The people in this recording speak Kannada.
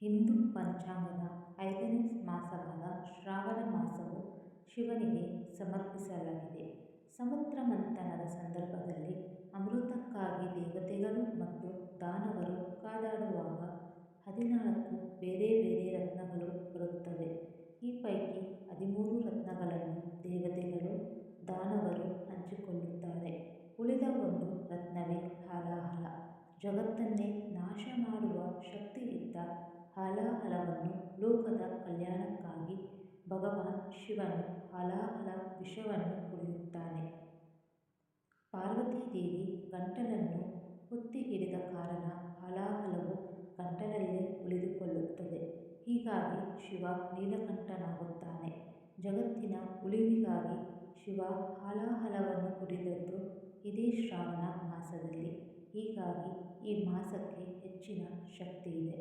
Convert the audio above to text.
ಹಿಂದೂ ಪಂಚಾಂಗದ 5ನೇ ಮಾಸವಾದ ಶ್ರಾವಣ ಮಾಸವು ಶಿವನಿಗೆ ಸಮರ್ಪಿಸಲಾಗಿದೆ. ಸಮುದ್ರ ಮಂಥನದ ಸಂದರ್ಭದಲ್ಲಿ ಅಮೃತಕ್ಕಾಗಿ ದೇವತೆಗಳು ಮತ್ತು ದಾನವರು ಕಾದಾಡುವಾಗ 14 ಬೇರೆ ಬೇರೆ ರತ್ನಗಳು ಬರುತ್ತವೆ. ಈ ಪೈಕಿ 13 ರತ್ನಗಳನ್ನು ದೇವತೆಗಳು, ದಾನವರು ಹಂಚಿಕೊಳ್ಳುತ್ತಾರೆ. ಉಳಿದ ಒಂದು ರತ್ನವೇ ಹಾಲಾಹಲ. ಜಗತ್ತನ್ನೇ ನಾಶ ಮಾಡುವ ಶಕ್ತಿ ಇದ್ದ ಹಾಲಾಹಲವನ್ನು ಲೋಕದ ಕಲ್ಯಾಣಕ್ಕಾಗಿ ಭಗವಾನ್ ಶಿವನು ಹಾಲಾಹಲ ವಿಷವನ್ನು ಕುಡಿಯುತ್ತಾನೆ. ಪಾರ್ವತೀದೇವಿ ಗಂಟಲನ್ನು ಒತ್ತಿ ಹಿಡಿದ ಕಾರಣ ಹಾಲಾಹಲವು ಗಂಟಲಲ್ಲೇ ಉಳಿದುಕೊಳ್ಳುತ್ತದೆ. ಹೀಗಾಗಿ ಶಿವ ನೀಲಕಂಠನಾಗುತ್ತಾನೆ. ಜಗತ್ತಿನ ಉಳಿವಿಗಾಗಿ ಶಿವ ಹಾಲಾಹಲವನ್ನು ಕುಡಿದದ್ದು ಇದೇ ಶ್ರಾವಣ ಮಾಸದಲ್ಲಿ. ಹೀಗಾಗಿ ಈ ಮಾಸಕ್ಕೆ ಹೆಚ್ಚಿನ ಶಕ್ತಿ ಇದೆ.